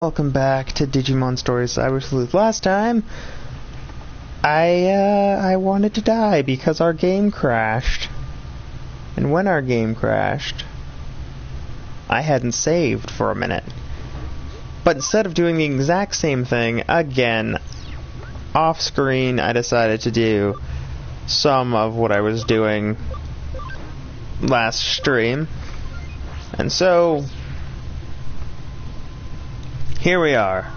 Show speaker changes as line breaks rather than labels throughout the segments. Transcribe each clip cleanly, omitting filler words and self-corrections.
Welcome back to Digimon Stories Cyber Sleuth. Last time, I wanted to die because our game crashed. And when our game crashed, I hadn't saved for a minute. But instead of doing the exact same thing again, off screen, I decided to do some of what I was doing last stream. And so here we are.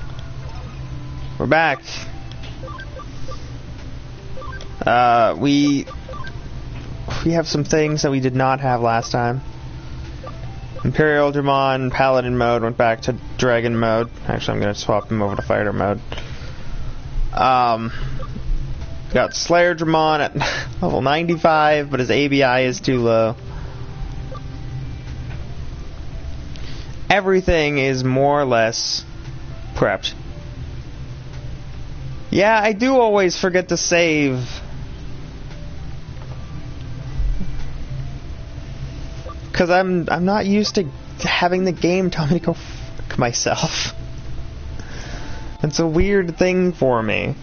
We're back. We have some things that we did not have last time. Imperial Digimon Paladin mode went back to Dragon mode. Actually, I'm gonna swap him over to Fighter mode. Got Slayer Digimon at level 95, but his ABI is too low. Everything is more or less prepped. Yeah, I do always forget to save. Because I'm not used to having the game tell me to go fuck myself. It's a weird thing for me.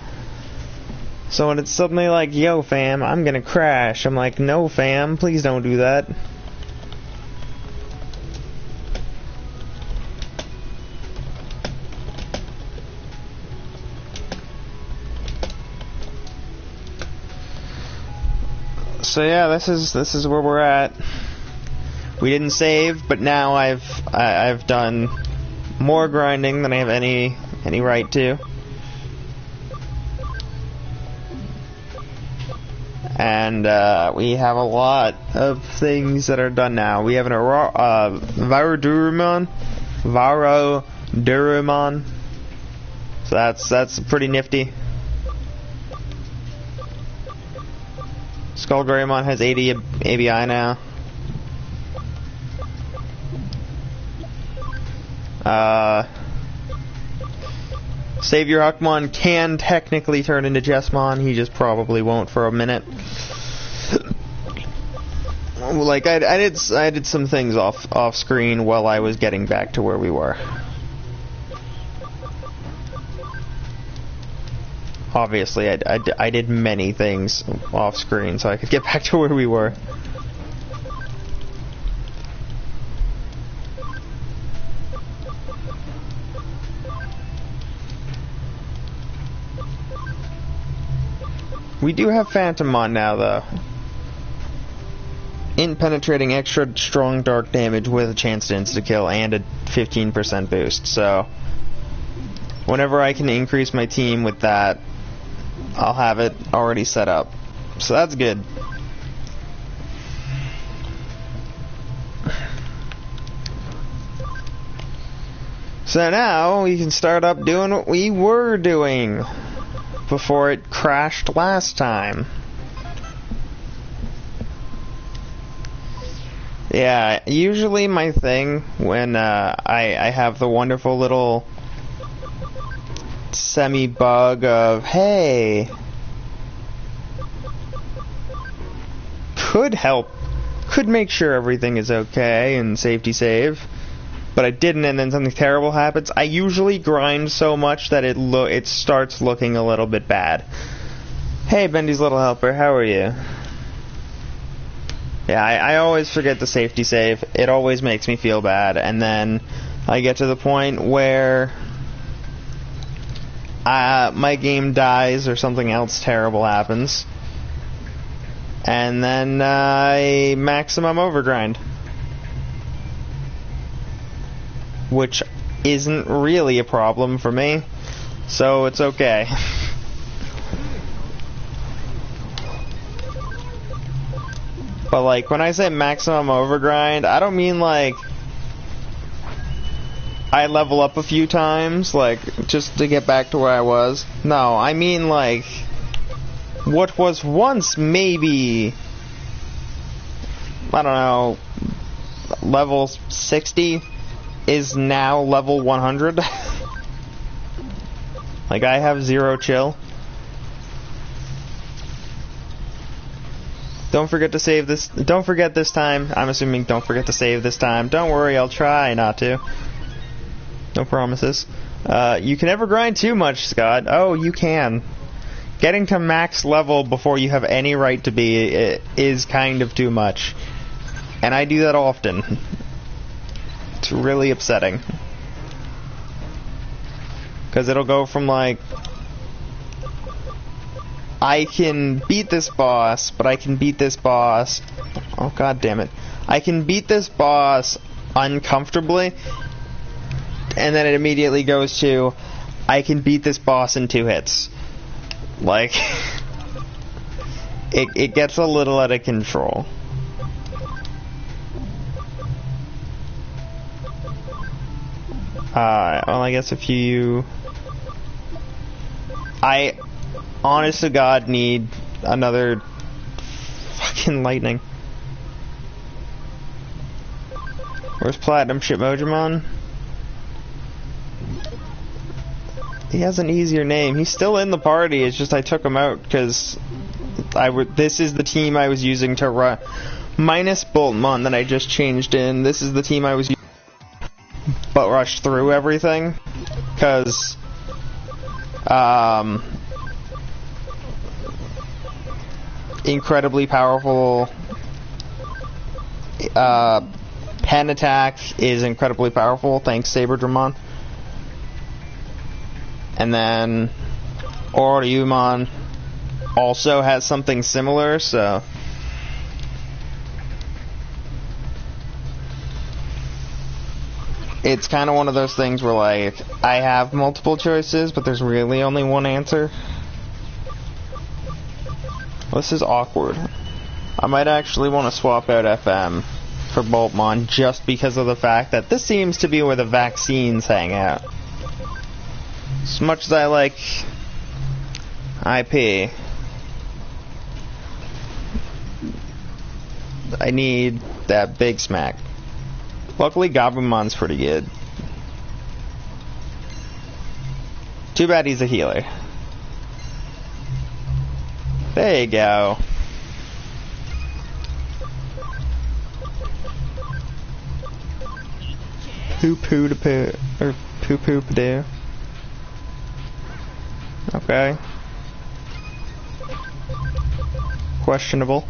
So when it's suddenly like, yo fam, I'm gonna crash, I'm like, no fam, please don't do that. So yeah, this is where we're at. We didn't save, but now I've done more grinding than I have any right to. And we have a lot of things that are done now. We have an Varodurumon. So that's pretty nifty. Skullgreymon has 80 ABI now. Savior Huckmon can technically turn into Jessmon, he just probably won't for a minute. Like I did some things off screen while I was getting back to where we were. Obviously, I did many things off screen so I could get back to where we were. We do have Phantommon now, though. Penetrating extra strong dark damage with a chance to insta-kill and a 15% boost, so whenever I can increase my team with that, I'll have it already set up. So that's good. So now we can start up doing what we were doing before it crashed last time. Yeah, usually my thing when I have the wonderful little semi-bug of, hey, could make sure everything is okay and safety save, but I didn't, and then something terrible happens. I usually grind so much that it starts looking a little bit bad. Hey, Bendy's little helper, how are you? Yeah, I always forget the safety save. It always makes me feel bad, and then I get to the point where my game dies or something else terrible happens, and then I maximum overgrind, which isn't really a problem for me, so it's okay. But like when I say maximum overgrind, I don't mean like I level up a few times, like, just to get back to where I was. No, I mean, like, what was once maybe, I don't know, level 60 is now level 100. Like, I have 0 chill. Don't forget to save this. Don't forget this time. I'm assuming don't forget to save this time. Don't worry, I'll try not to. No promises. You can never grind too much, Scott. Oh, you can. Getting to max level before you have any right to be is kind of too much. And I do that often. It's really upsetting. Because it'll go from like, I can beat this boss, but I can beat this boss... Oh, god damn it. I can beat this boss uncomfortably, and then it immediately goes to, I can beat this boss in 2 hits. Like, it gets a little out of control. Well, I guess if you... I, honest to God, need another fucking lightning. Where's Platinum Shipmojimon? He has an easier name. He's still in the party, it's just I took him out because this is the team I was using to run. Minus Boltmon that I just changed in. This is the team I was using but rushed through everything. Because, incredibly powerful, Pen attack is incredibly powerful, thanks Saberdramon. And then Oriumon also has something similar, so it's kind of one of those things where, like, I have multiple choices, but there's really only one answer. Well, this is awkward. I might actually want to swap out FM for Boltmon just because of the fact that this seems to be where the vaccines hang out. As much as I like IP, I need that big smack. Luckily, Gobumon's pretty good. Too bad he's a healer. There you go. Poo-poo-to-poo, or poo-poo-pa-doo. Okay. Questionable.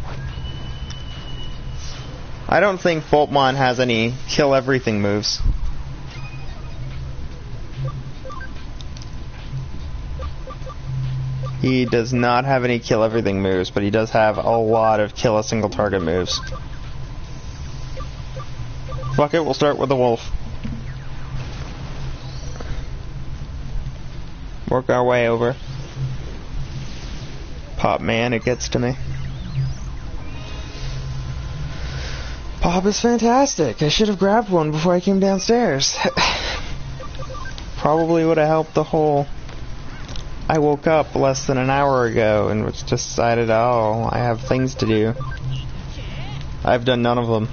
I don't think Boltmon has any kill everything moves. He does not have any kill everything moves, but he does have a lot of kill a single target moves. Fuck it, we'll start with the wolf. Work our way over. Pop, man, it gets to me. Pop is fantastic. I should have grabbed one before I came downstairs. Probably would have helped the whole... I woke up less than an hour ago and just decided, oh, I have things to do. I've done none of them.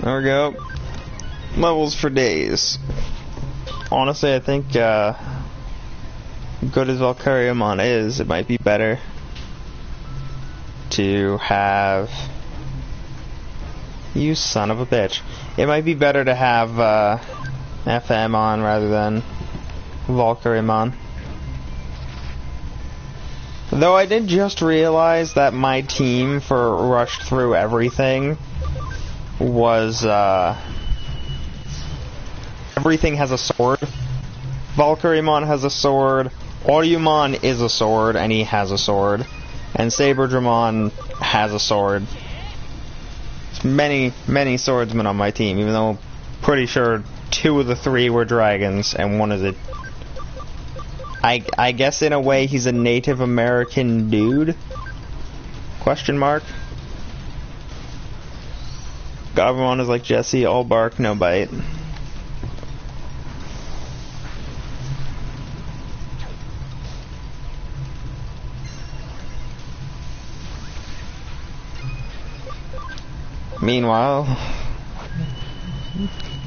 There we go. Levels for days. Honestly, I think, good as Valkyriamon is, it might be better to have... You son of a bitch. It might be better to have, FM on rather than Valkyriamon. Though I did just realize that my team for Rushed Through Everything was, everything has a sword. Valkyriamon has a sword. Oriumon is a sword, and he has a sword. And Saberdramon has a sword. There's many, many swordsmen on my team, even though I'm pretty sure 2 of the 3 were dragons, and 1 is a... I guess in a way he's a Native American dude? Question mark? Gabumon is like Jesse, all bark, no bite. Meanwhile,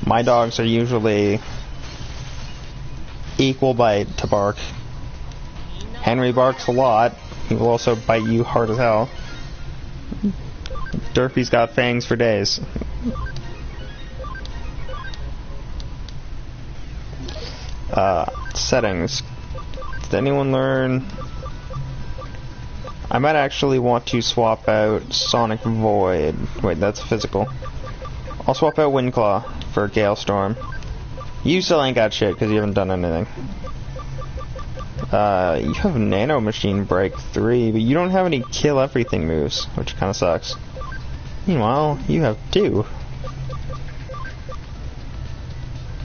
My dogs are usually equal bite to bark. Henry barks a lot. He will also bite you hard as hell. Derpy's got fangs for days. Settings. Did anyone learn? I might actually want to swap out Sonic Void. Wait, that's physical. I'll swap out Windclaw for Galestorm. You still ain't got shit because you haven't done anything. You have Nano Machine Break 3, but you don't have any Kill Everything moves, which kind of sucks. Meanwhile, you have 2.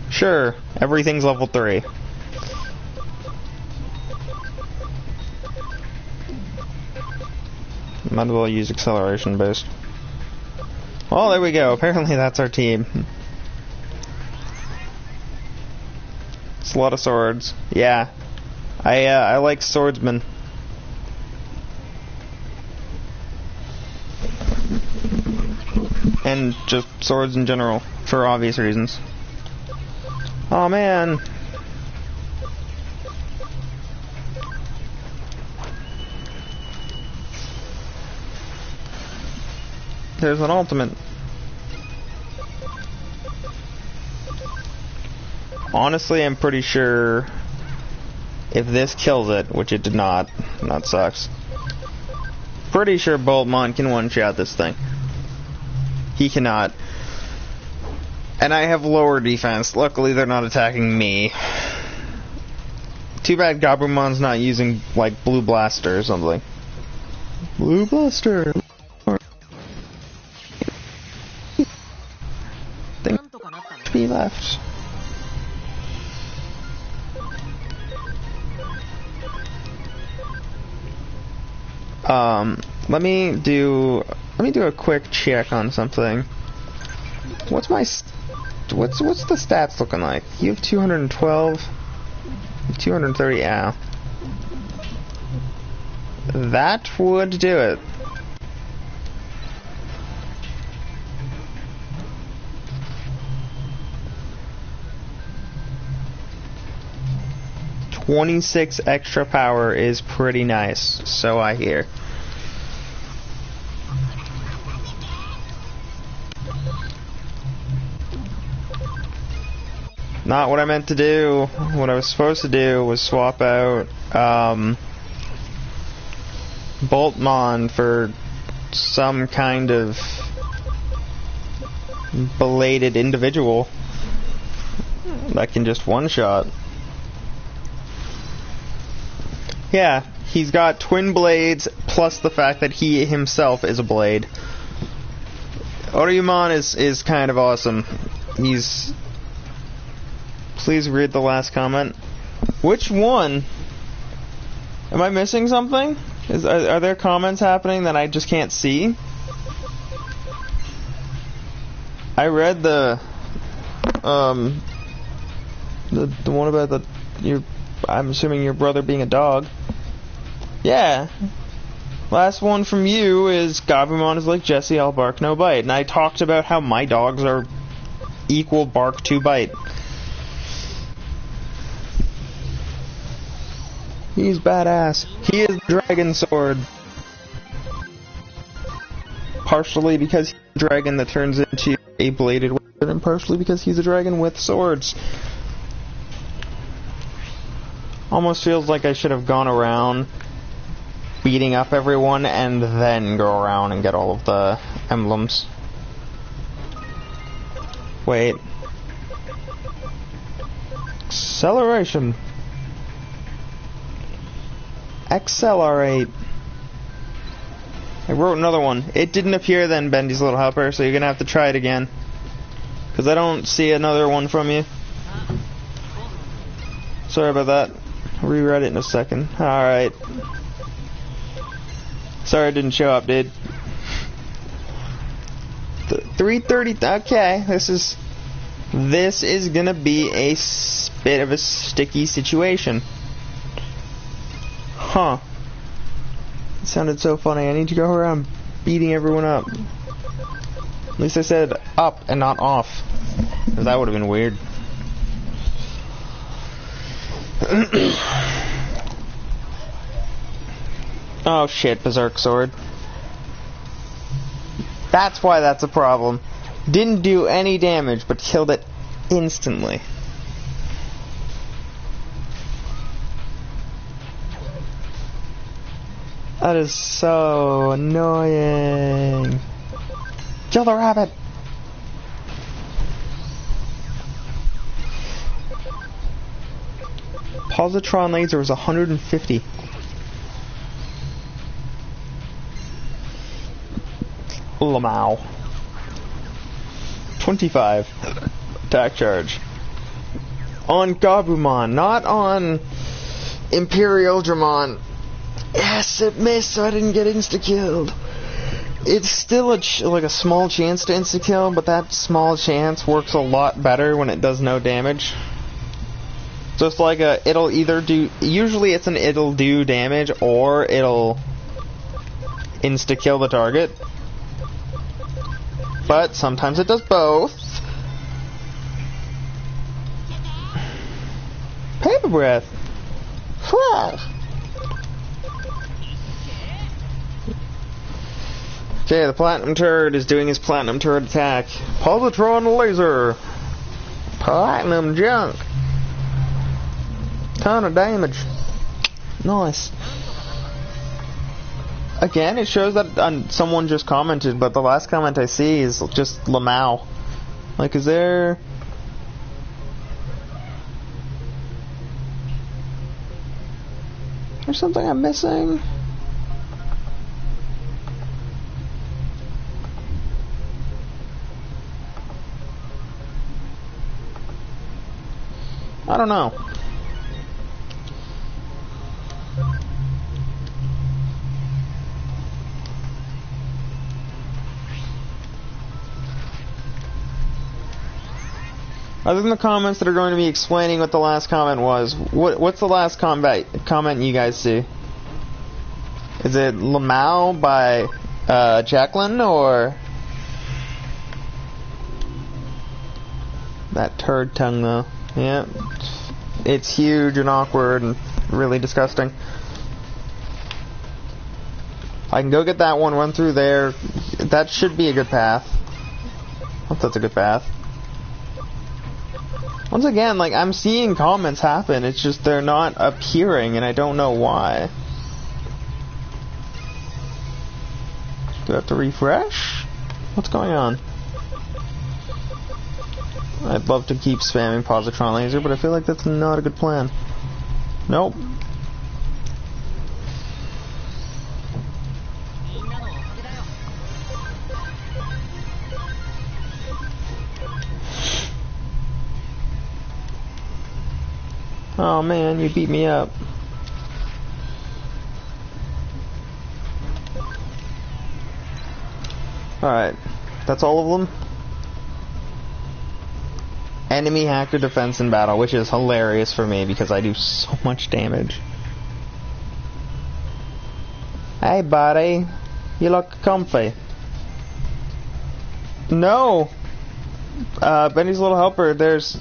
Sure, everything's level 3. Might as well use Acceleration Boost. Well, there we go. Apparently that's our team. It's a lot of swords. Yeah. I like swordsmen. And just swords in general, for obvious reasons. Oh man. There's an ultimate. Honestly, I'm pretty sure if this kills it, which it did not, and that sucks. Pretty sure Boltmon can one-shot this thing. He cannot. And I have lower defense. Luckily, they're not attacking me. Too bad Gabumon's not using, like, Blue Blaster or something. Blue Blaster! Be left. Let me do a quick check on something. What's the stats looking like? You have 212, 230. Yeah, that would do it. $26 extra power is pretty nice, so I hear. Not what I meant to do. What I was supposed to do was swap out Boltmon for some kind of belated individual that can just one-shot. Yeah, he's got twin blades, plus the fact that he himself is a blade. Oriyumon is kind of awesome. He's... Please read the last comment. Which one? Am I missing something? Are there comments happening that I just can't see? I read the one about I'm assuming your brother being a dog. Yeah. Last one from you is Gabumon is like Jesse, I'll bark, no bite. And I talked about how my dogs are equal bark to bite. He's badass. He is Dragon Sword. Partially because he's a dragon that turns into a bladed weapon, and partially because he's a dragon with swords. Almost feels like I should have gone around beating up everyone and then go around and get all of the emblems. Wait. Acceleration. Accelerate. I wrote another one. It didn't appear then, Bendy's Little Helper, so you're gonna have to try it again. Because I don't see another one from you. Sorry about that. I'll reread it in a second. Alright. Sorry it didn't show up, dude. 330. Okay, this is gonna be a bit of a sticky situation. Huh. It sounded so funny. I need to go around beating everyone up. At least I said up and not off. Because that would have been weird. Oh shit, Berserk Sword. That's why that's a problem. Didn't do any damage, but killed it instantly. That is so annoying. Kill the rabbit! Positron laser is 150. Lamau. 25. Attack charge. On Gabumon, not on Imperial Dramon. Yes, it missed, so I didn't get insta-killed. It's still like a small chance to insta-kill, but that small chance works a lot better when it does no damage. Just like it'll either do, usually it's an it'll do damage, or it'll insta-kill the target. But sometimes it does both. Paper breath. Okay, the Platinum Turd is doing his Platinum Turd attack. Positron laser. Platinum junk. Ton of damage. Nice. Again, it shows that someone just commented, but the last comment I see is just Lamau. Like, is there... There's something I'm missing? I don't know. Other than the comments that are going to be explaining what the last comment was, what's the last comment you guys see? Is it Lamau by Jacqueline, or that turd tongue though? Yeah, it's huge and awkward and really disgusting. I can go get that one, run through there. That should be a good path. I hope that's a good path. Once again, like, I'm seeing comments happen, it's just they're not appearing, and I don't know why. Do I have to refresh? What's going on? I'd love to keep spamming Positron Laser, but I feel like that's not a good plan. Nope. Oh man, you beat me up. Alright, that's all of them. Enemy hacker defense in battle, which is hilarious for me because I do so much damage. Hey buddy, you look comfy. No! Benny's Little Helper, there's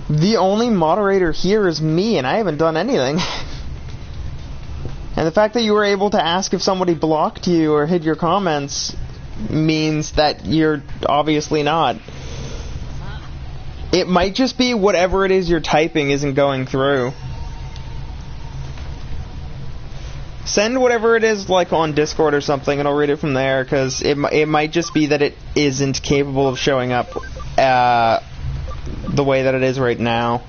the only moderator here is me, and I haven't done anything. And the fact that you were able to ask if somebody blocked you or hid your comments means that you're obviously not. It might just be whatever it is you're typing isn't going through. Send whatever it is, like, on Discord or something, and I'll read it from there, because it might just be that it isn't capable of showing up the way that it is right now.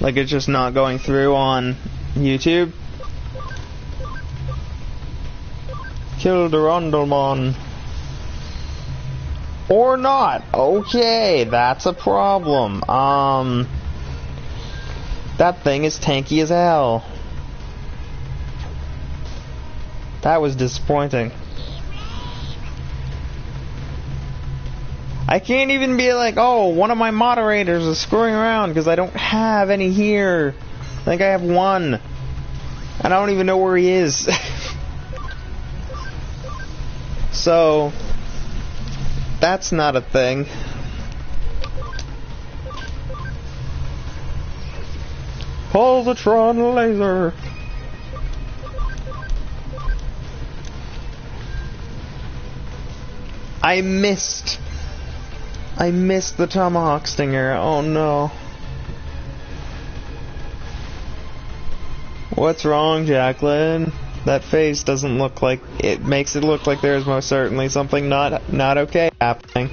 Like, it's just not going through on YouTube. Kill the Rondalmon. Or not. Okay, that's a problem. That thing is tanky as hell. That was disappointing. I can't even be like, oh, one of my moderators is screwing around because I don't have any here. I think I have one. And I don't even know where he is. So, That's not a thing. Positron laser. I missed the tomahawk stinger. Oh no. What's wrong, Jacqueline? That face doesn't look like... It makes it look like there's most certainly something not okay happening.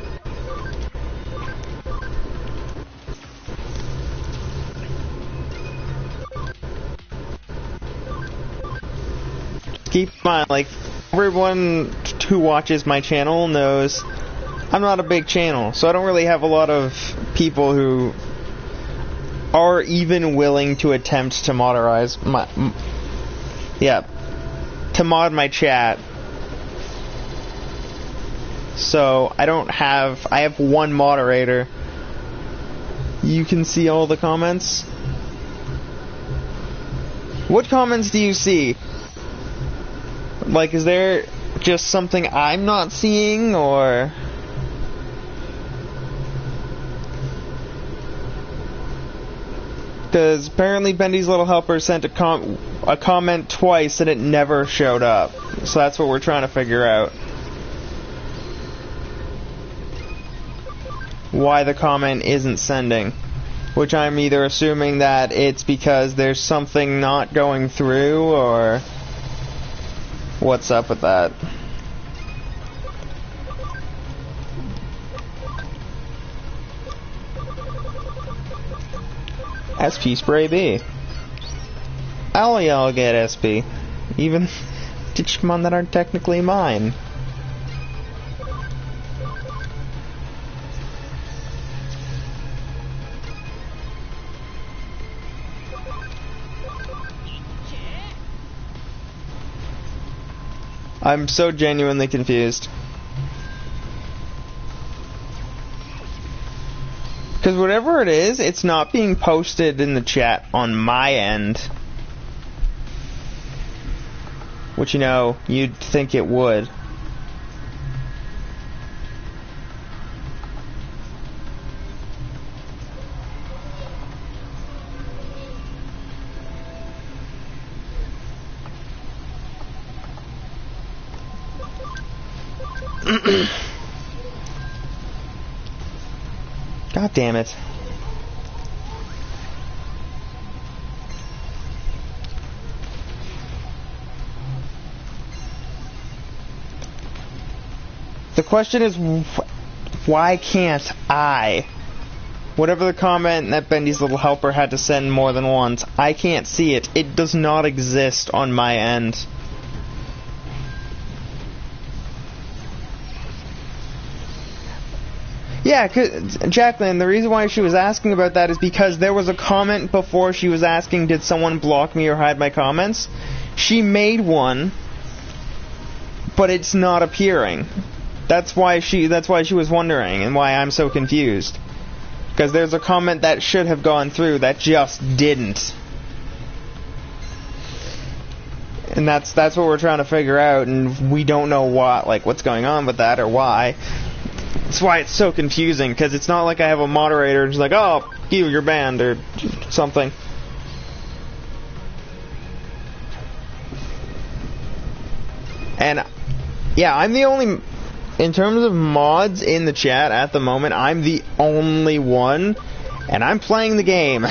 Keep in mind, like, everyone who watches my channel knows I'm not a big channel, so I don't really have a lot of people who are even willing to attempt to moderize my... to mod my chat. So, I have one moderator. You can see all the comments. What comments do you see? Like, is there just something I'm not seeing, or... Because apparently Bendy's Little Helper sent a comment twice and it never showed up. So that's what we're trying to figure out. Why the comment isn't sending. Which I'm either assuming that it's because there's something not going through, or... What's up with that? SP Spray B. I'll get SP. Even Digimon that aren't technically mine. I'm so genuinely confused. Because whatever it is, it's not being posted in the chat on my end. Which, you know, you'd think it would. God damn it. The question is, why can't I? Whatever the comment that Bendy's Little Helper had to send more than once, I can't see it. It does not exist on my end. Yeah, Jacqueline, the reason why she was asking about that is because there was a comment before she was asking, did someone block me or hide my comments? She made one, but it's not appearing. That's why she was wondering, and why I'm so confused. Because there's a comment that should have gone through that just didn't. And that's what we're trying to figure out, and we don't know what's going on with that or why. That's why it's so confusing, because it's not like I have a moderator who's like, oh, you're banned, or something. And, yeah, I'm the only... In terms of mods in the chat at the moment, I'm the only one, and I'm playing the game.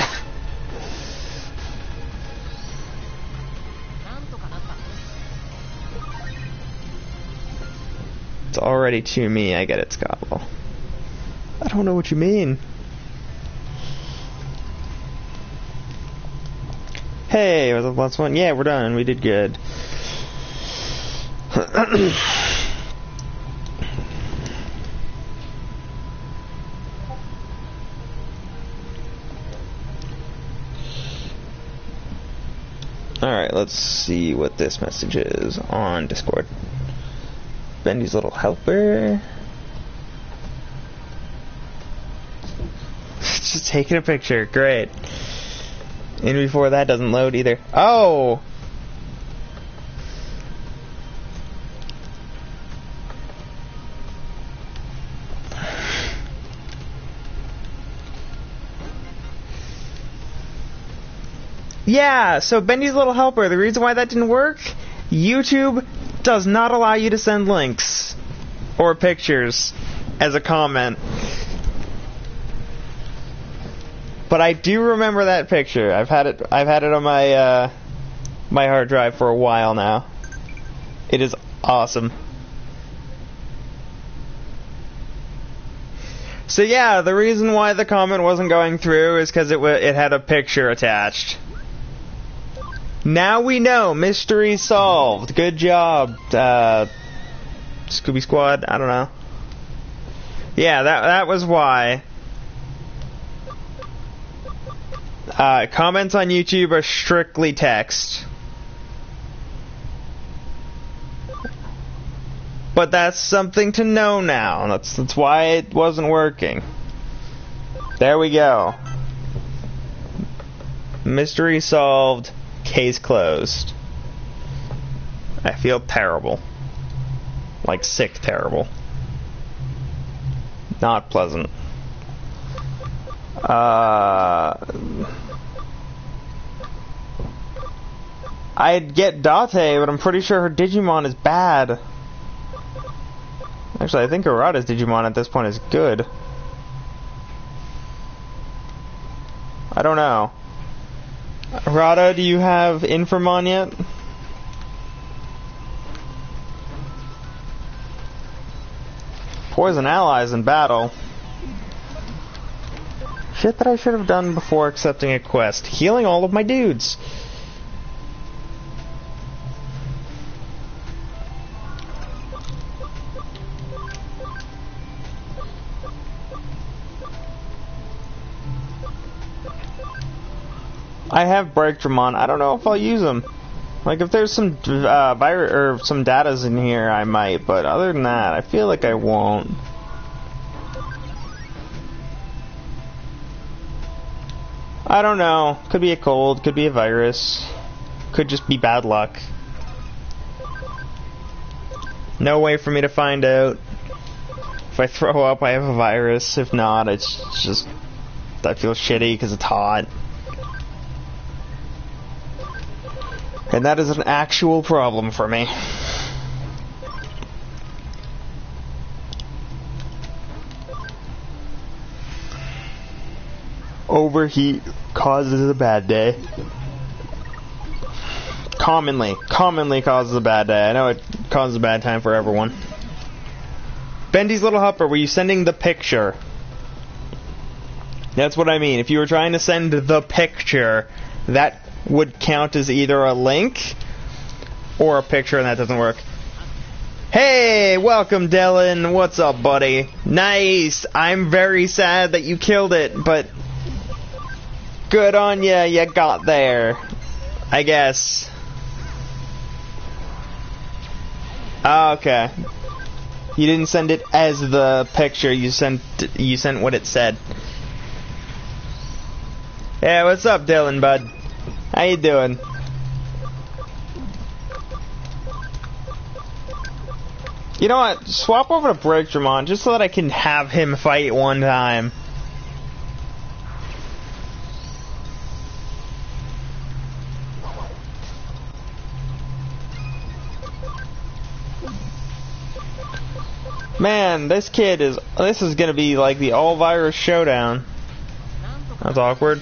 It's already to me, I get it, Scotwell. I don't know what you mean. Hey, was the last one? Yeah, we're done. We did good. Alright, let's see what this message is on Discord. Bendy's Little Helper. Just taking a picture. Great. And before that doesn't load either. Oh! Yeah, so Bendy's Little Helper, the reason why that didn't work, YouTube does not allow you to send links or pictures as a comment. But I do remember that picture. I've had it on my my hard drive for a while now. It is awesome. So yeah, the reason why the comment wasn't going through is because it had a picture attached. Now we know. Mystery solved. Good job, Scooby Squad. I don't know. Yeah, that was why. Comments on YouTube are strictly text. But that's something to know now. That's why it wasn't working. There we go. Mystery solved. Case closed. I feel terrible. Like sick terrible. Not pleasant. I'd get Date, but I'm pretty sure her Digimon is bad. Actually, I think Arata's Digimon at this point is good. I don't know. Arata, do you have Infamon yet? Poison allies in battle. Shit that I should have done before accepting a quest. Healing all of my dudes. I have Breakdramon. I don't know if I'll use them. Like, if there's some virus or some datas in here, I might. But other than that, I feel like I won't. I don't know. Could be a cold. Could be a virus. Could just be bad luck. No way for me to find out. If I throw up, I have a virus. If not, it's just I feel shitty because it's hot. And that is an actual problem for me. Overheat causes a bad day. Commonly causes a bad day. I know it causes a bad time for everyone. Bendy's Little Helper, were you sending the picture? That's what I mean. If you were trying to send the picture, that would count as either a link or a picture, and that doesn't work. Hey, welcome, Dylan. What's up, buddy? Nice. I'm very sad that you killed it, but good on ya. You got there, I guess. Okay. You didn't send it as the picture. You sent what it said. Yeah, what's up, Dylan, bud? How you doing? You know what? Swap over to Breakdramon just so that I can have him fight one time. Man, this is gonna be like the all-virus showdown. That's awkward.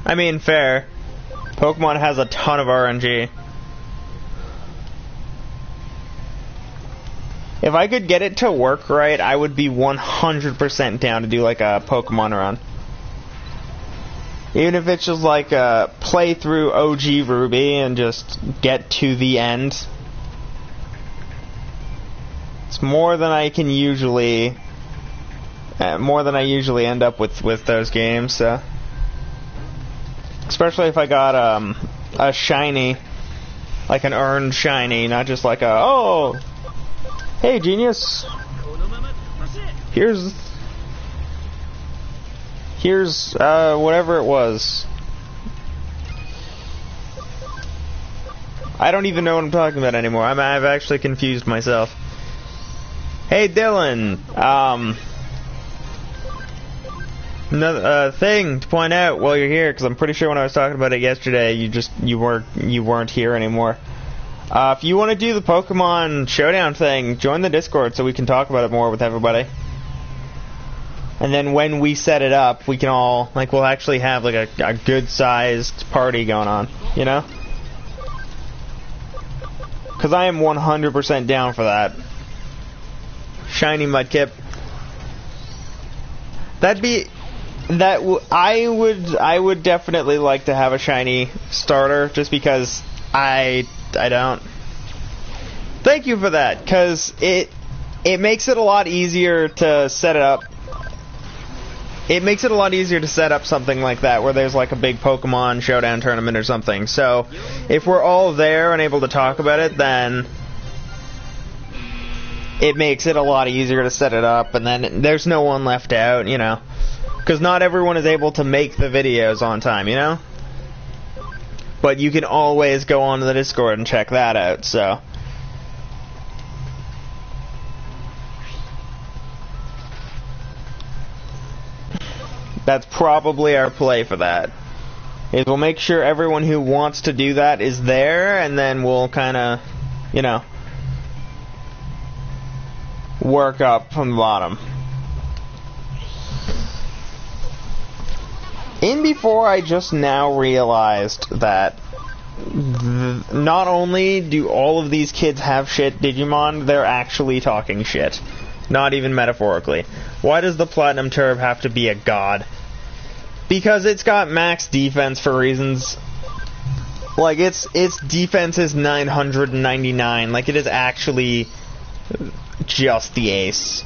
I mean, fair. Pokemon has a ton of RNG. If I could get it to work right, I would be 100% down to do like a Pokemon run. Even if it's just like a play through OG Ruby and just get to the end. It's more than I can usually... more than I usually end up with those games, so... Especially if I got a shiny, like an earned shiny, not just like a, oh, hey genius, here's whatever it was. I don't even know what I'm talking about anymore. I've actually confused myself. Hey, Dylan. Another thing to point out while you're here, because I'm pretty sure when I was talking about it yesterday, you weren't here anymore. If you want to do the Pokemon Showdown thing, join the Discord so we can talk about it more with everybody. And then when we set it up, we can all, like, we'll actually have, like, a good-sized party going on, you know? Because I am 100% down for that. Shiny Mudkip. I would definitely like to have a shiny starter, just because I don't. Thank you for that, because it makes it a lot easier to set it up. It makes it a lot easier to set up something like that, where there's like a big Pokemon Showdown tournament or something. So, if we're all there and able to talk about it, then it makes it a lot easier to set it up, and then there's no one left out, you know. Because not everyone is able to make the videos on time, you know? But you can always go onto the Discord and check that out, so. That's probably our play for that. Is we'll make sure everyone who wants to do that is there, and then we'll kind of, you know, work up from the bottom. In before, I just now realized that not only do all of these kids have shit Digimon, they're actually talking shit. Not even metaphorically. Why does the Platinum Turb have to be a god? Because it's got max defense for reasons. Like, its defense is 999. Like, it is actually just the ace.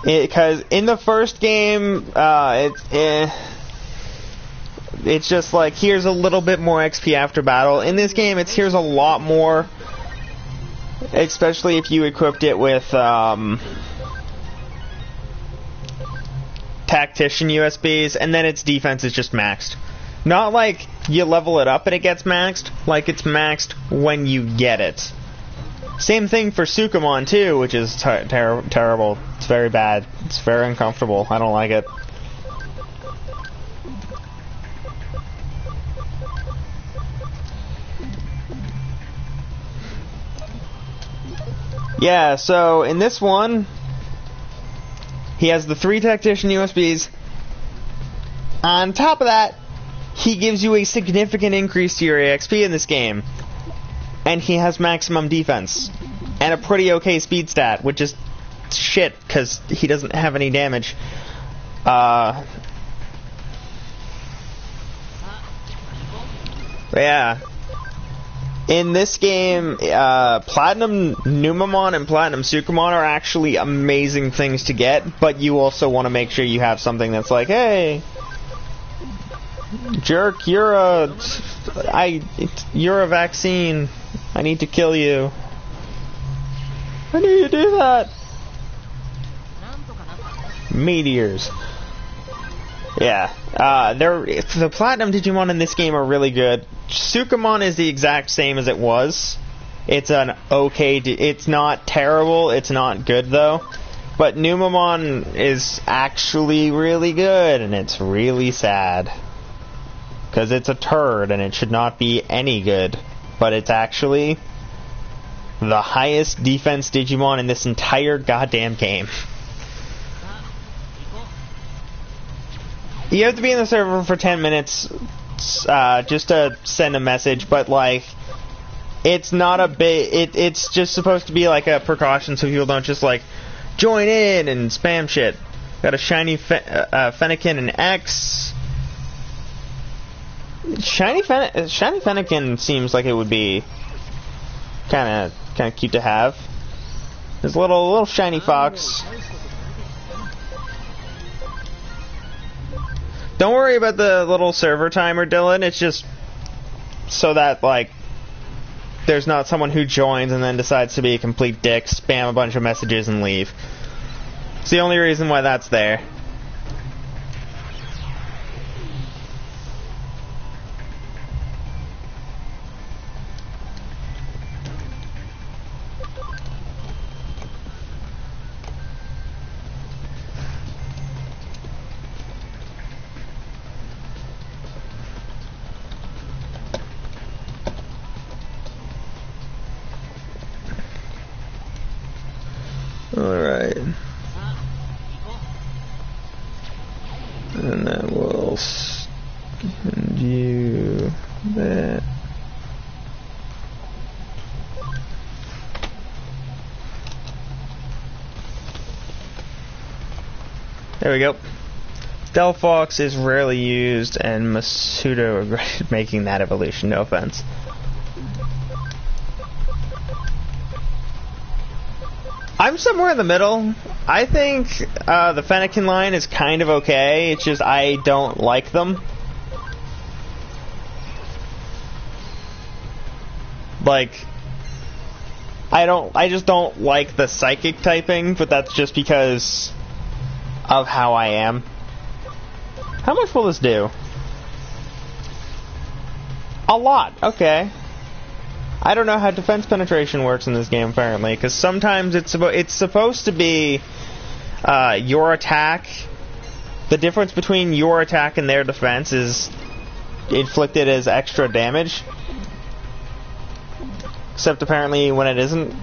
Because in the first game, it's just like, here's a little bit more XP after battle. In this game, here's a lot more, especially if you equipped it with Tactician USBs, and then its defense is just maxed. Not like you level it up and it gets maxed, like it's maxed when you get it. Same thing for Sukamon too, which is terrible. It's very bad. It's very uncomfortable. I don't like it. Yeah, so in this one, he has the 3 Tactician USBs. On top of that, he gives you a significant increase to your EXP in this game. And he has maximum defense. And a pretty okay speed stat, which is shit, because he doesn't have any damage. Yeah. In this game, Platinum Numamon and Platinum Sukamon are actually amazing things to get, but you also want to make sure you have something that's like, hey, jerk, you're a vaccine. I need to kill you. How do you do that? Meteors. Yeah. The Platinum Digimon in this game are really good. Sukamon is the exact same as it was. It's an okay... It's not terrible. It's not good, though. But Numamon is actually really good, and it's really sad. Because it's a turd, and it should not be any good. But it's actually the highest defense Digimon in this entire goddamn game. You have to be in the server for 10 minutes just to send a message, but like, it's not a big... It's just supposed to be like a precaution so people don't just like join in and spam shit. Got a shiny Fennekin and X. Shiny Fennekin seems like it would be kind of cute to have. There's a little shiny fox. Don't worry about the little server timer, Dylan. It's just so that, like, there's not someone who joins and then decides to be a complete dick, spam a bunch of messages, and leave. It's the only reason why that's there.
Alright. And then we'll send you that.
There we go. Delphox is rarely used, and Masuda regretted making that evolution. No offense. I'm somewhere in the middle. I think the Fennekin line is kind of okay. It's just I don't like them. Like, I just don't like the psychic typing, but that's just because of how I am. How much will this do? A lot. Okay. I don't know how defense penetration works in this game, apparently, because sometimes it's supposed to be your attack. The difference between your attack and their defense is inflicted as extra damage. Except apparently when it isn't.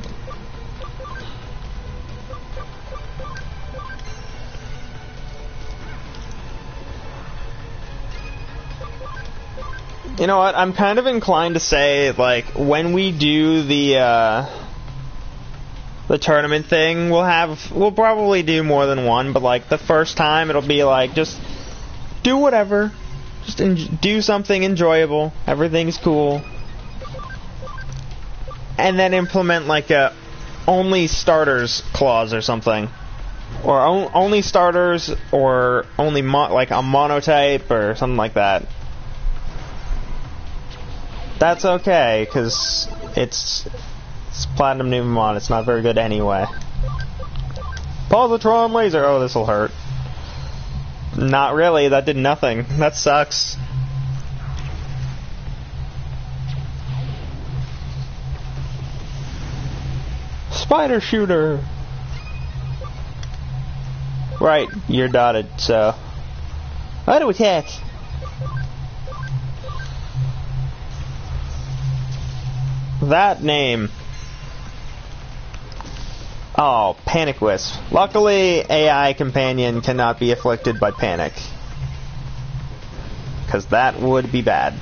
You know what? I'm kind of inclined to say, like, when we do the tournament thing, we'll probably do more than one, but like the first time it'll be like, just do whatever, just do something enjoyable, everything's cool, and then implement like a only starters clause or something, or only starters, or only like a monotype or something like that. That's okay, because it's Platinum Numemon. It's not very good anyway. Positron Laser. Oh, this'll hurt. Not really. That did nothing. That sucks. Spider Shooter. Right, you're dotted, so... Auto attack! That name. Oh, Panic Wisp. Luckily, AI Companion cannot be afflicted by panic. Because that would be bad.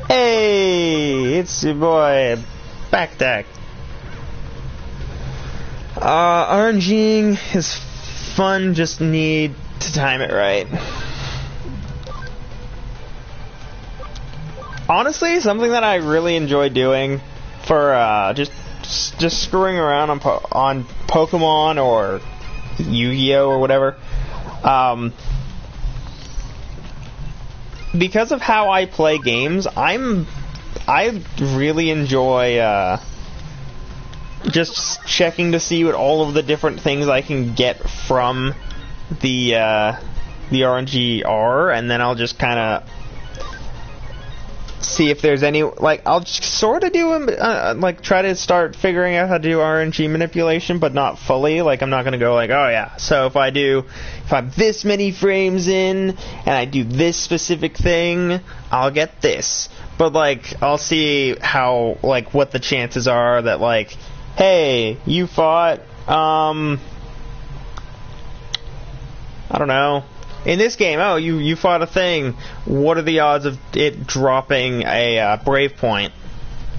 Hey! It's your boy, Backdeck. RNGing is fun, just need to time it right. Honestly, something that I really enjoy doing for just screwing around on Pokemon or Yu-Gi-Oh or whatever, because of how I play games, I really enjoy just checking to see what all of the different things I can get from the RNG are, and then I'll just kind of see if there's any, like, I'll sort of do like try to start figuring out how to do RNG manipulation, but not fully. Like, I'm not gonna go like, oh yeah, so if I'm this many frames in and I do this specific thing, I'll get this. But like, I'll see how, like, what the chances are that, like, hey, you fought I don't know. In this game, oh, you fought a thing. What are the odds of it dropping a Brave Point?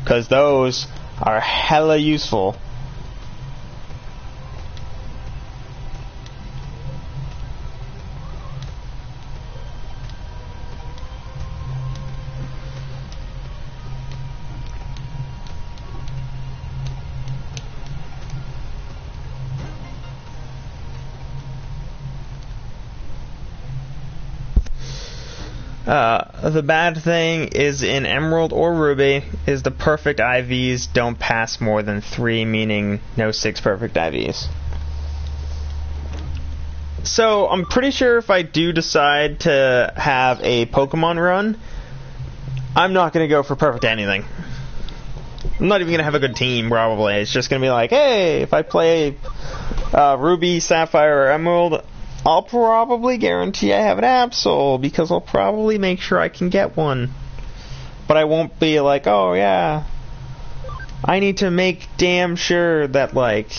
Because those are hella useful. The bad thing is in Emerald or Ruby is the perfect IVs don't pass more than 3, meaning no 6 perfect IVs. So I'm pretty sure if I do decide to have a Pokemon run, I'm not going to go for perfect anything. I'm not even going to have a good team, probably. It's just going to be like, hey, if I play Ruby, Sapphire, or Emerald, I'll probably guarantee I have an Absol, because I'll probably make sure I can get one. But I won't be like, oh yeah, I need to make damn sure that, like,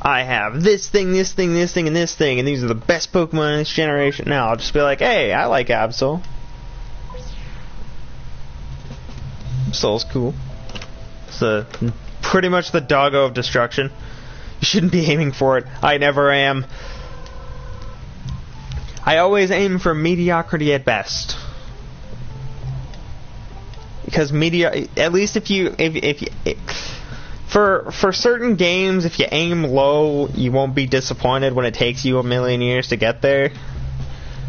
I have this thing, this thing, this thing, and this thing, and these are the best Pokemon in this generation. No, I'll just be like, hey, I like Absol. Absol's cool. It's pretty much the doggo of destruction. You shouldn't be aiming for it. I never am. I always aim for mediocrity at best. Because at least if you for certain games, if you aim low, you won't be disappointed when it takes you a million years to get there.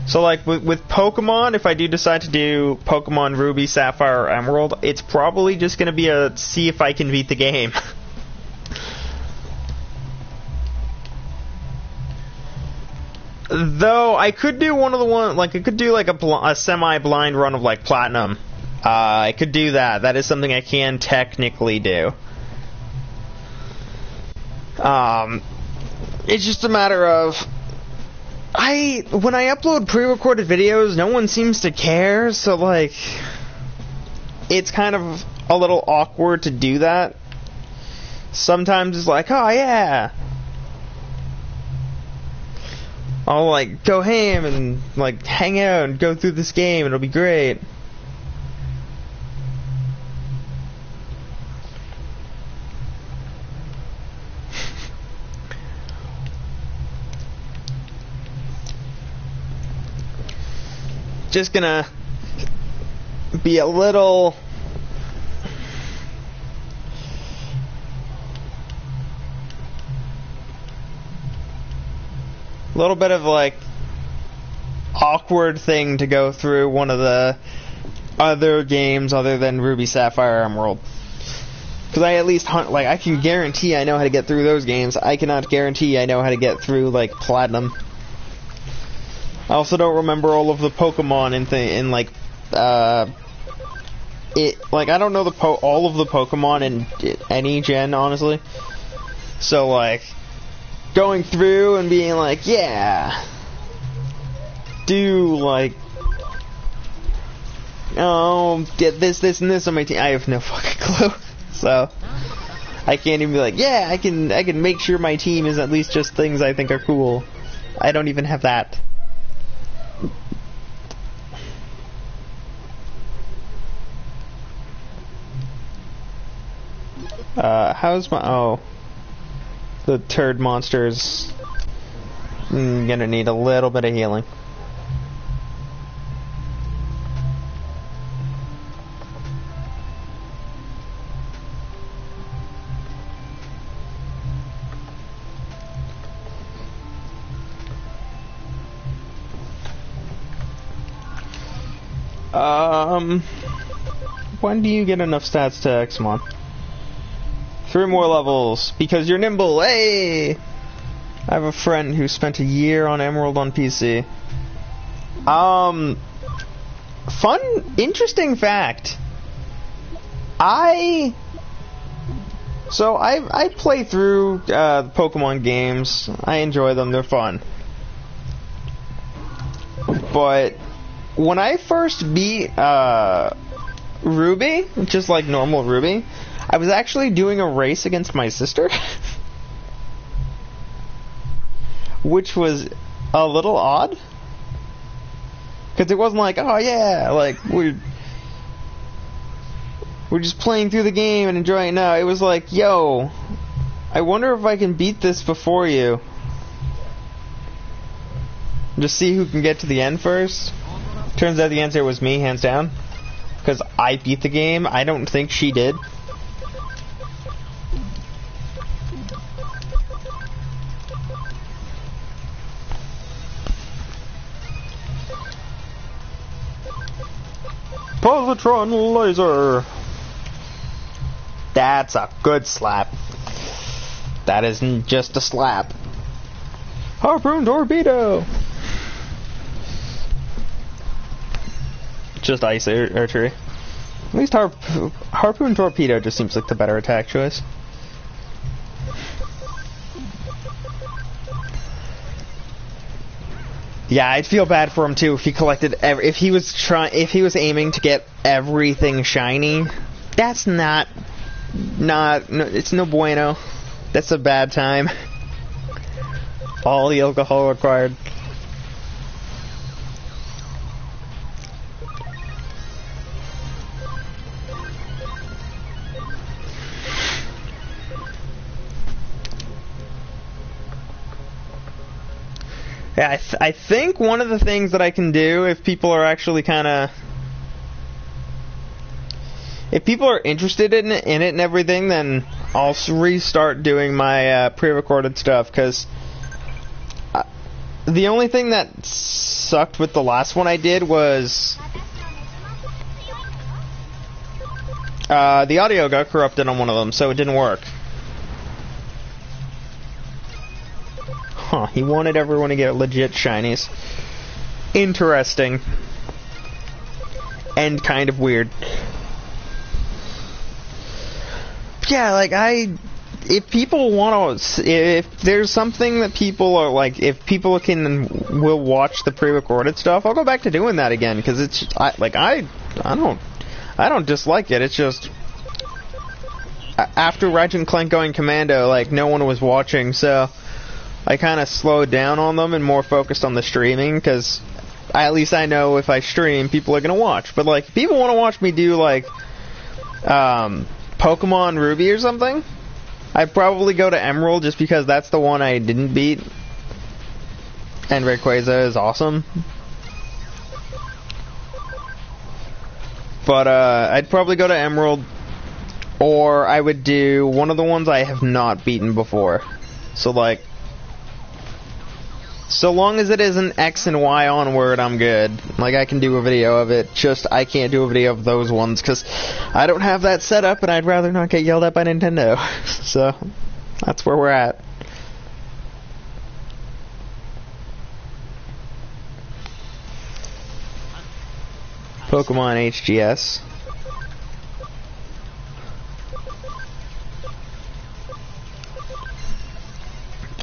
So like with Pokemon, if I do decide to do Pokemon Ruby, Sapphire, or Emerald, it's probably just going to be a see if I can beat the game. Though I could do I could do like a semi-blind run of like Platinum. I could do that. That is something I can technically do. It's just a matter of when I upload pre-recorded videos, no one seems to care, so like it's kind of a little awkward to do that. Sometimes it's like, oh yeah, I'll like go ham and like hang out and go through this game, it'll be great. Just gonna be a little bit of like awkward thing to go through one of the other games other than Ruby, Sapphire, Emerald, because I at least I can guarantee I know how to get through those games. I cannot guarantee I know how to get through like Platinum. I also don't remember all of the Pokemon I don't know all of the Pokemon in any gen, honestly. So like going through and being like, yeah, do like, oh, get this, this, and this on my team. I have no fucking clue. So I can't even be like, yeah, I can make sure my team is at least just things I think are cool. I don't even have that. How's my... the turd monster's gonna need a little bit of healing. When do you get enough stats to Xmon? 3 more levels, because you're nimble. Hey! I have a friend who spent a year on Emerald on PC. Fun, interesting fact. I play through Pokemon games. I enjoy them, they're fun. But when I first beat Ruby, just like normal Ruby, I was actually doing a race against my sister. Which was a little odd. Because it wasn't like, oh yeah, like, we're just playing through the game and enjoying it. No, it was like, yo, I wonder if I can beat this before you. Just see who can get to the end first. Turns out the answer was me, hands down. Because I beat the game. I don't think she did. Positron laser. That's a good slap. That isn't just a slap. Harpoon torpedo. Just ice archery. At least harpoon torpedo just seems like the better attack choice. Yeah, I'd feel bad for him too if he collected if he was aiming to get everything shiny. That's not it's no bueno. That's a bad time. All the alcohol required. Yeah, I think one of the things that I can do if people are actually if people are interested in it and everything, then I'll restart doing my pre-recorded stuff, because the only thing that sucked with the last one I did was the audio got corrupted on one of them, so it didn't work. Huh, he wanted everyone to get legit shinies. Interesting. And kind of weird. Yeah, like if people want to, if there's something that people are like, if people will watch the pre-recorded stuff, I'll go back to doing that again, because it's, I don't dislike it, it's just, after Ratchet & Clank going commando, like, no one was watching, so I kind of slowed down on them and more focused on the streaming, because at least I know if I stream, people are going to watch. But, like, if people want to watch me do, like, Pokemon Ruby or something, I'd probably go to Emerald, just because that's the one I didn't beat. And Rayquaza is awesome. But, I'd probably go to Emerald, or I would do one of the ones I have not beaten before. So, like, so long as it isn't X and Y onward, I'm good. Like, I can do a video of it, just I can't do a video of those ones, because I don't have that set up, and I'd rather not get yelled at by Nintendo. So, that's where we're at. Pokemon HGS.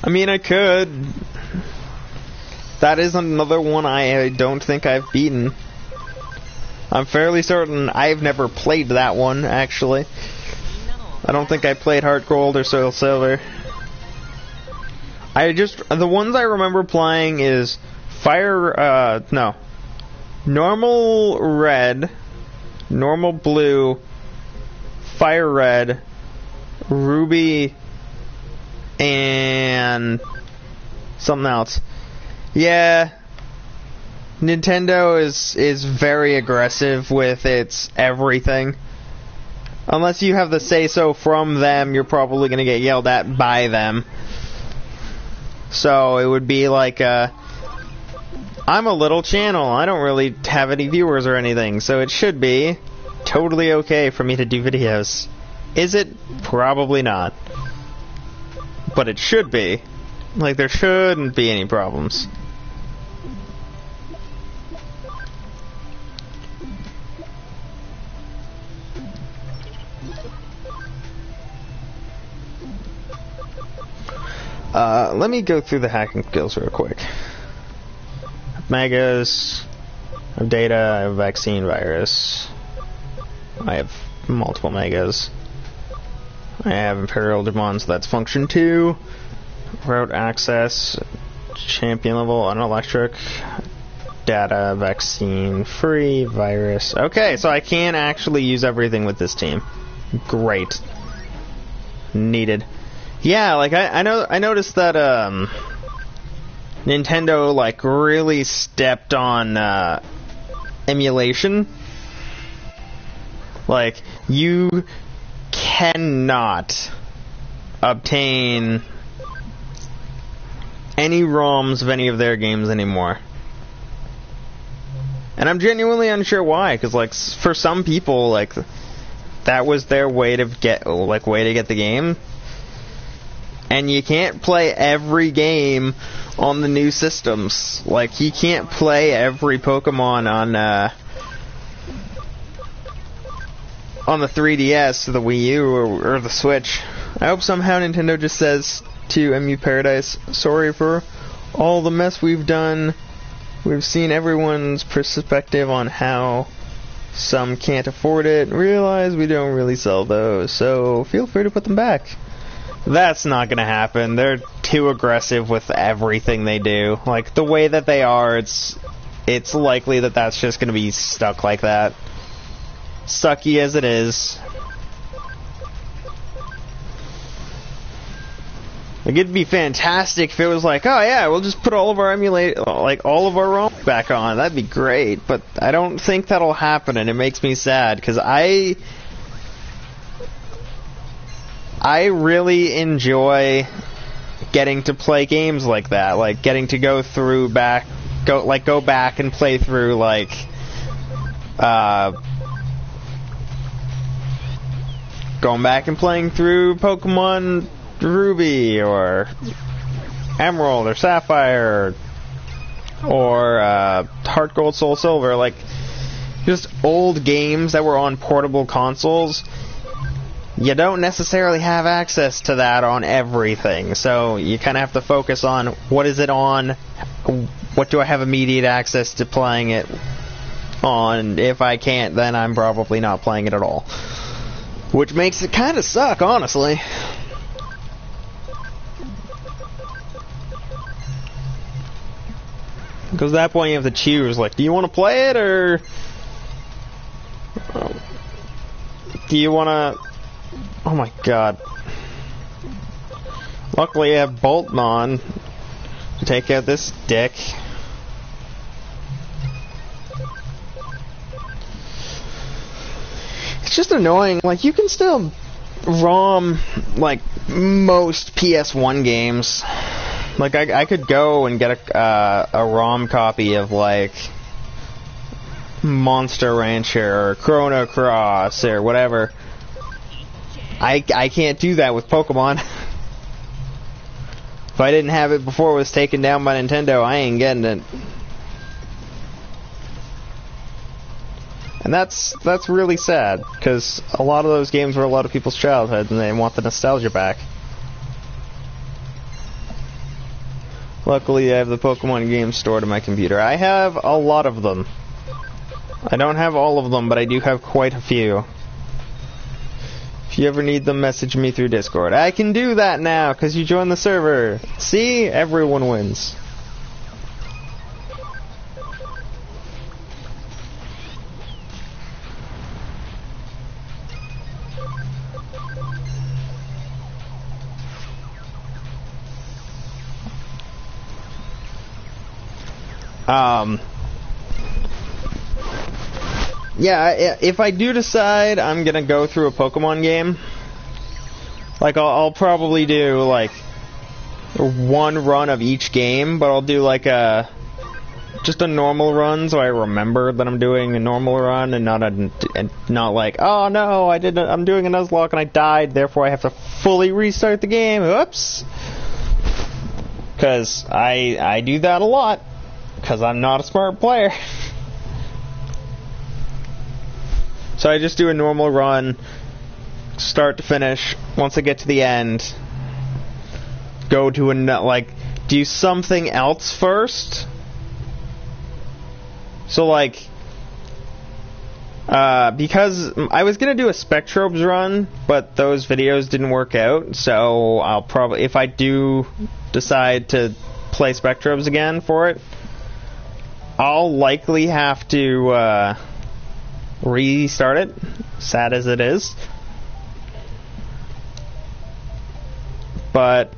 I mean, I could. That is another one I don't think I've beaten. I'm fairly certain I've never played that one, actually. I don't think I played Heart Gold or Soul Silver. The ones I remember playing is Normal Red, Normal Blue, Fire Red, Ruby, and something else. Yeah, Nintendo is very aggressive with its everything. Unless you have the say-so from them, you're probably going to get yelled at by them. So it would be like, I'm a little channel, I don't really have any viewers or anything, so it should be totally okay for me to do videos. Is it? Probably not. But it should be. Like, there shouldn't be any problems. Let me go through the hacking skills real quick. I have Megas, I have Data, I have Vaccine Virus, I have multiple Megas, I have Imperial Digimon, so that's Function 2, Route Access, Champion Level, Unelectric, Data, Vaccine, Free, Virus. Okay, so I can actually use everything with this team. Great. Needed. Yeah, like, I noticed that, Nintendo, like, really stepped on, emulation. Like, you cannot obtain any ROMs of any of their games anymore. And I'm genuinely unsure why, because like for some people, like that was their way to get the game. And you can't play every game on the new systems. Like you can't play every Pokemon on the 3DS, the Wii U, or the Switch. I hope somehow Nintendo just says to MU Paradise, sorry for all the mess we've done. We've seen everyone's perspective on how some can't afford it. Realize we don't really sell those, so feel free to put them back. That's not gonna happen. They're too aggressive with everything they do. Like, the way that they are, it's likely that that's just gonna be stuck like that. Sucky as it is. Like, it'd be fantastic if it was like, oh yeah, we'll just put all of our all of our ROM back on. That'd be great, but I don't think that'll happen, and it makes me sad, because I really enjoy getting to play games like that, like getting to go back and play through going back and playing through Pokemon Ruby or Emerald or Sapphire or Heart Gold Soul Silver, like just old games that were on portable consoles. You don't necessarily have access to that on everything, so you kind of have to focus on what is it on, what do I have immediate access to playing it on. If I can't, then I'm probably not playing it at all, which makes it kind of suck, honestly. Because at that point you have to choose, like, do you want to play it, or do you want to... Oh my god. Luckily I have Bolton on to take out this dick. It's just annoying. Like, you can still ROM, like, most PS1 games. Like, I could go and get a ROM copy of, like, Monster Rancher or Chrono Cross or whatever. I can't do that with Pokemon. If I didn't have it before it was taken down by Nintendo, I ain't getting it. And that's really sad, because a lot of those games were a lot of people's childhood, and they want the nostalgia back. Luckily, I have the Pokemon games stored in my computer. I have a lot of them. I don't have all of them, but I do have quite a few. If you ever need them, message me through Discord. I can do that now, because you joined the server. See? Everyone wins. Yeah, if I do decide I'm gonna go through a Pokemon game, like, I'll probably do, like, one run of each game, but I'll do, like, just a normal run, so I remember that I'm doing a normal run, and not like, oh no, I'm doing a Nuzlocke and I died, therefore I have to fully restart the game. Whoops. Because I do that a lot, because I'm not a smart player. So I just do a normal run, start to finish. Once I get to the end, go to do something else first. So, like, because I was gonna do a Spectrobes run, but those videos didn't work out, so I'll probably, if I do decide to play Spectrobes again for it, I'll likely have to, restart it, sad as it is. But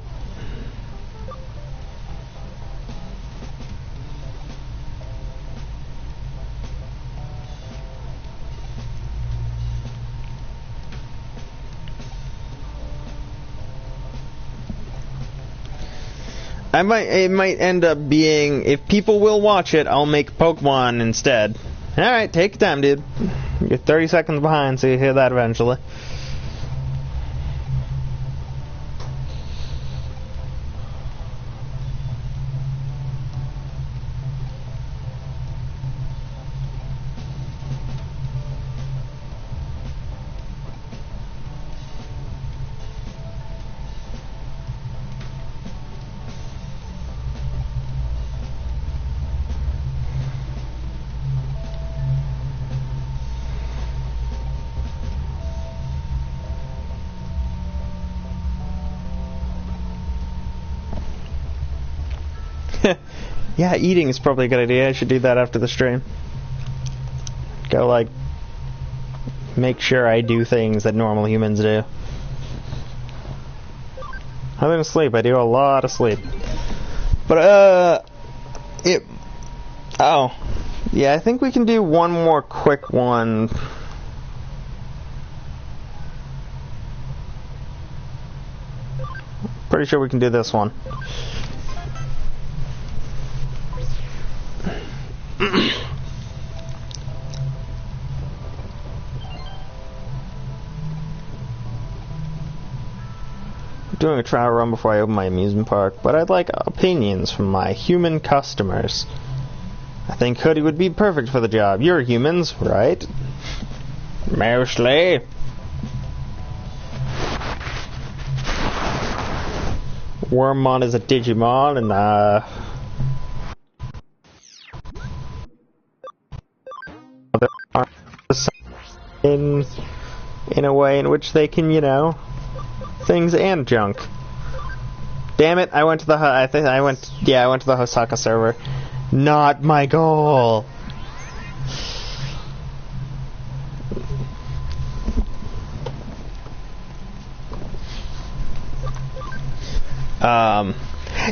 It might end up being, if people will watch it, I'll make Pokemon instead. Alright, take your time, dude. You're 30 seconds behind, so you hear that eventually. Yeah, eating is probably a good idea. I should do that after the stream. Go, like, make sure I do things that normal humans do. Other than sleep, I do a lot of sleep. But, oh. Yeah, I think we can do one more quick one. Pretty sure we can do this one. Doing a trial run before I open my amusement park, but I'd like opinions from my human customers. I think Hoodie would be perfect for the job. You're humans, right? Mostly. Wormmon is a Digimon, and there are in a way in which they can, you know, things and junk. Damn it! I went to the I went to the Hosaka server. Not my goal.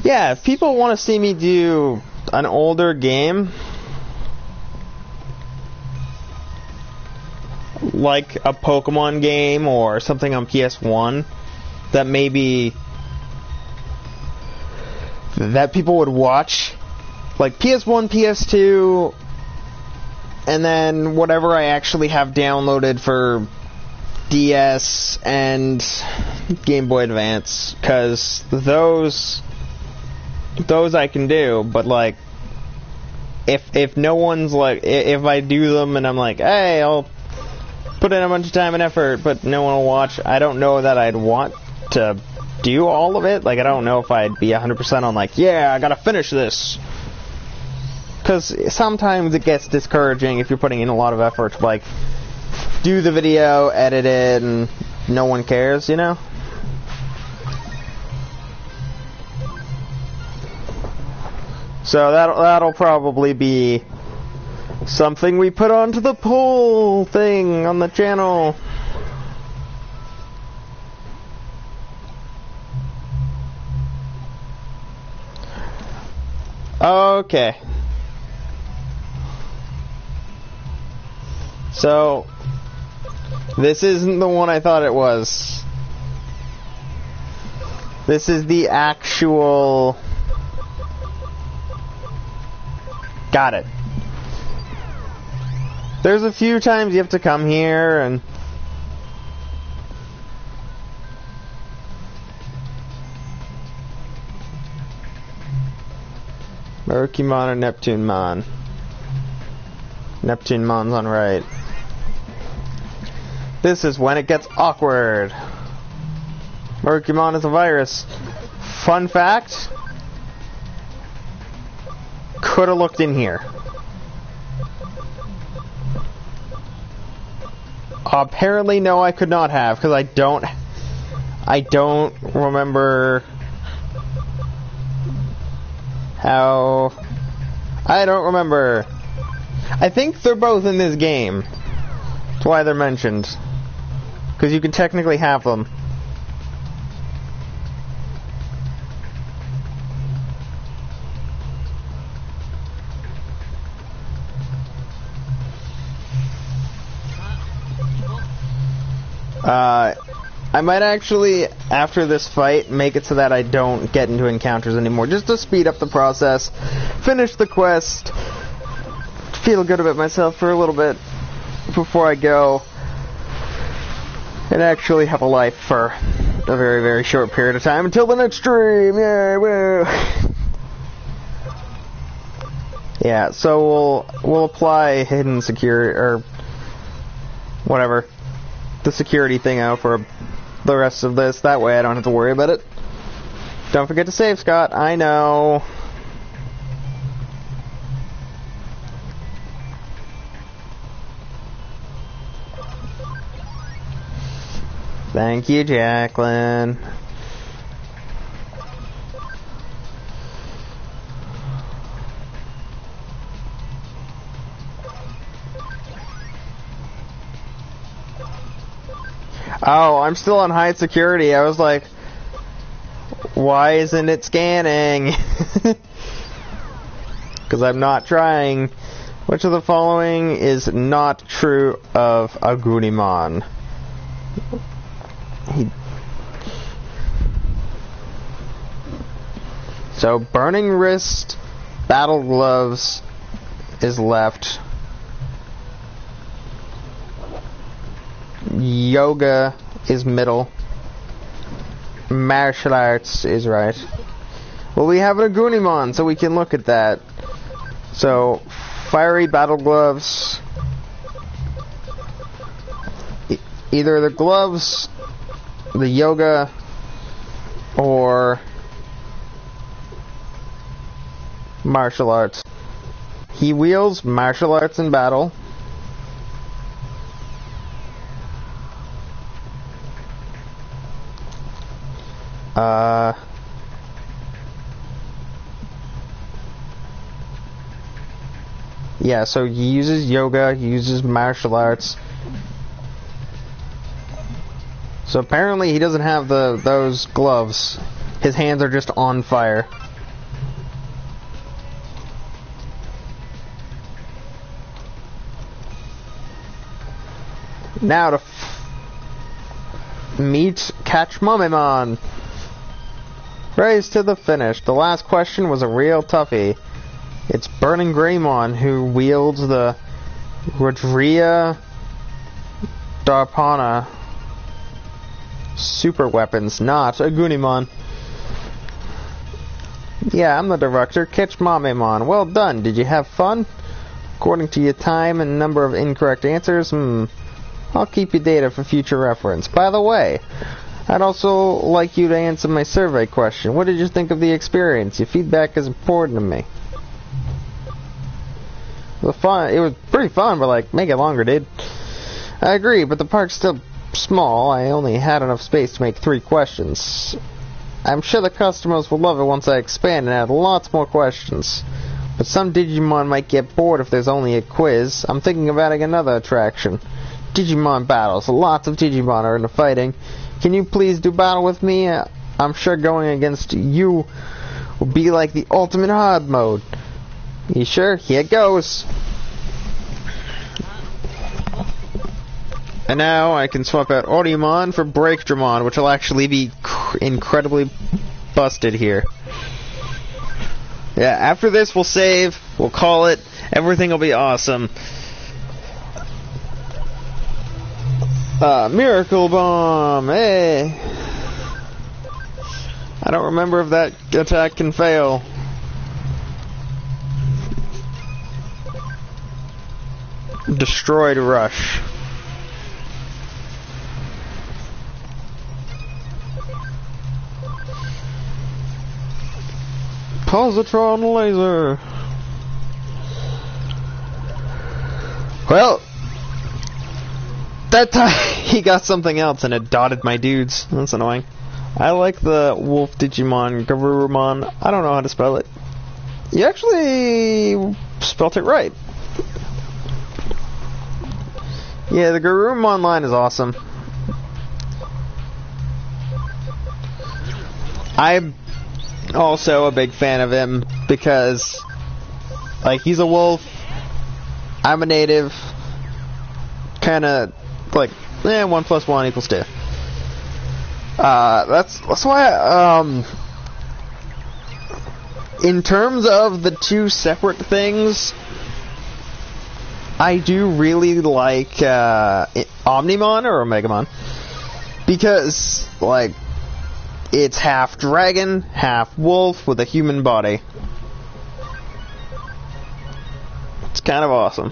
Yeah, if people want to see me do an older game, like a Pokemon game or something on PS1, that maybe that people would watch, like PS1, PS2, and then whatever I actually have downloaded for DS and Game Boy Advance, because those I can do, but like if no one's like, if I do them and I'm like, hey, I'll put in a bunch of time and effort, but no one will watch, I don't know that I'd want to do all of it. Like, I don't know if I'd be 100% on like, yeah, I gotta finish this. Because sometimes it gets discouraging if you're putting in a lot of effort to, like, do the video, edit it, and no one cares, you know? So that'll probably be something we put onto the poll thing on the channel. Okay. So, this isn't the one I thought it was. This is the actual... Got it. There's a few times you have to come here and... Mercumon or Neptunemon? Neptunemon's on right. This is when it gets awkward. Mercumon is a virus. Fun fact? Could have looked in here. Apparently, no, I could not have, because I don't remember how. I don't remember. I think they're both in this game. That's why they're mentioned. Because you can technically have them. I might actually after this fight, make it so that I don't get into encounters anymore, just to speed up the process, finish the quest, feel good about myself for a little bit before I go, and actually have a life for a very, very short period of time until the next stream. Yeah, woo. Yeah, so we'll apply hidden security or whatever, the security thing out for the rest of this. That way I don't have to worry about it. Don't forget to save, Scott. I know. Thank you, Jacqueline. Oh, I'm still on high security. I was like, why isn't it scanning? Because I'm not trying. Which of the following is not true of a Digimon? So, burning wrist, battle gloves is left. Yoga is middle. Martial arts is right. Well, we have a Digimon, so we can look at that. So, fiery battle gloves. Either the gloves, the yoga, or martial arts. He wields martial arts in battle. Yeah, so he uses yoga, he uses martial arts. So apparently he doesn't have those gloves. His hands are just on fire. Now to meet Catch Mummymon. Race to the finish. The last question was a real toughie. It's Burning Greymon who wields the Rodria Darpana super weapons, not a Digimon. Yeah, I'm the director. Catch Mummymon. Well done. Did you have fun? According to your time and number of incorrect answers, I'll keep your data for future reference. By the way, I'd also like you to answer my survey question. What did you think of the experience? Your feedback is important to me. It was pretty fun, but like, make it longer, dude. I agree, but the park's still small. I only had enough space to make 3 questions. I'm sure the customers will love it once I expand and add lots more questions. But some Digimon might get bored if there's only a quiz. I'm thinking of adding another attraction. Digimon battles. Lots of Digimon are into fighting. Can you please do battle with me? I'm sure going against you will be like the ultimate hard mode. You sure? Here goes. And now I can swap out Audimon for Breakdramon, which will actually be incredibly busted here. Yeah, after this we'll save, we'll call it, everything will be awesome. Miracle Bomb, hey! I don't remember if that attack can fail. Destroyed Rush. Positron Laser. Well, that time he got something else and it dotted my dudes. That's annoying. I like the Wolf Digimon Garurumon. I don't know how to spell it. You actually spelt it right. Yeah, the Garurumon line is awesome. I'm also a big fan of him because, like, he's a wolf. I'm a native. Kind of like, 1 + 1 = 2. That's why, in terms of the two separate things, I do really like, Omnimon or Omegamon. Because, like, it's half dragon, half wolf with a human body. It's kind of awesome.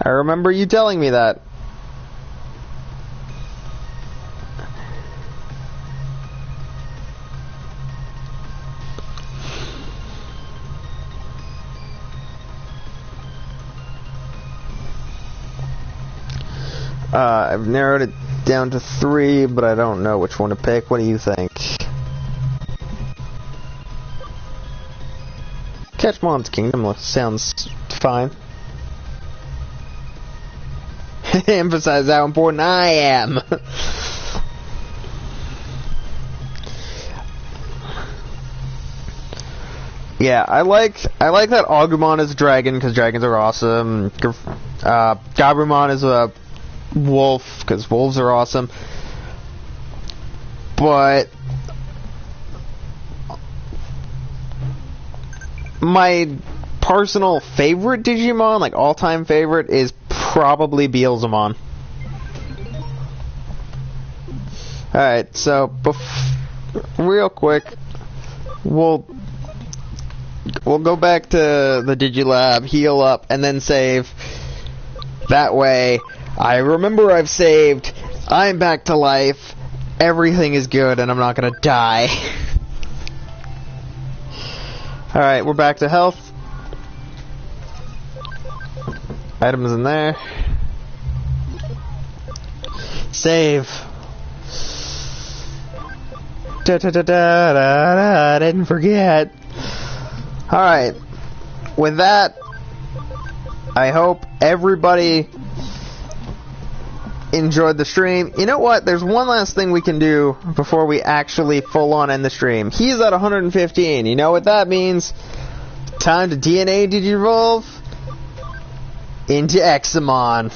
I remember you telling me that. I've narrowed it down to 3, but I don't know which one to pick. What do you think? Catchmon's Kingdom sounds fine. Emphasize how important I am. Yeah, I like that Agumon is a dragon because dragons are awesome. Gabumon is a wolf because wolves are awesome. But my personal favorite Digimon, like all-time favorite, is probably Beelzemon. Alright, so real quick, we'll go back to the Digilab, heal up, and then save. That way, I remember I've saved, I'm back to life, everything is good, and I'm not gonna die. Alright, we're back to health. Items in there. Save. I didn't forget. Alright. With that, I hope everybody enjoyed the stream. You know what? There's one last thing we can do before we actually full on end the stream. He's at 115. You know what that means? Time to DNA Digivolve into Examon.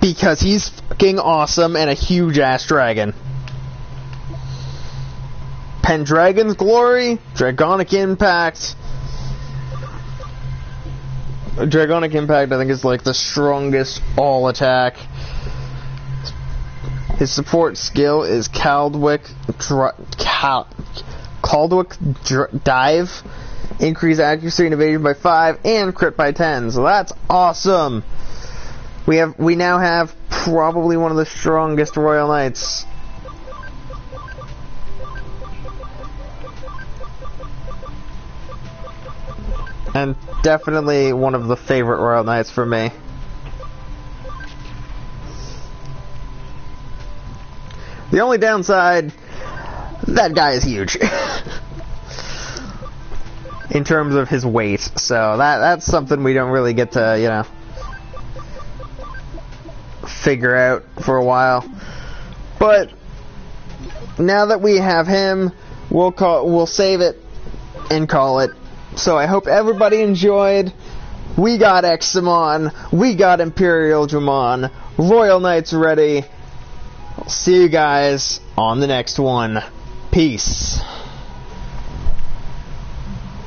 Because he's fucking awesome and a huge ass dragon. Pendragon's Glory, Dragonic Impact. Dragonic Impact, I think, is like the strongest all attack. His support skill is Caldwick Dive, increase accuracy and evasion by 5, and crit by 10. So that's awesome. We now have probably one of the strongest Royal Knights. And definitely one of the favorite Royal Knights for me. The only downside, that guy is huge. In terms of his weight. So that's something we don't really get to, you know, figure out for a while. But now that we have him, we'll save it and call it. So I hope everybody enjoyed. We got Examon, we got Imperial Dramon, Royal Knights ready. I'll see you guys on the next one. Peace.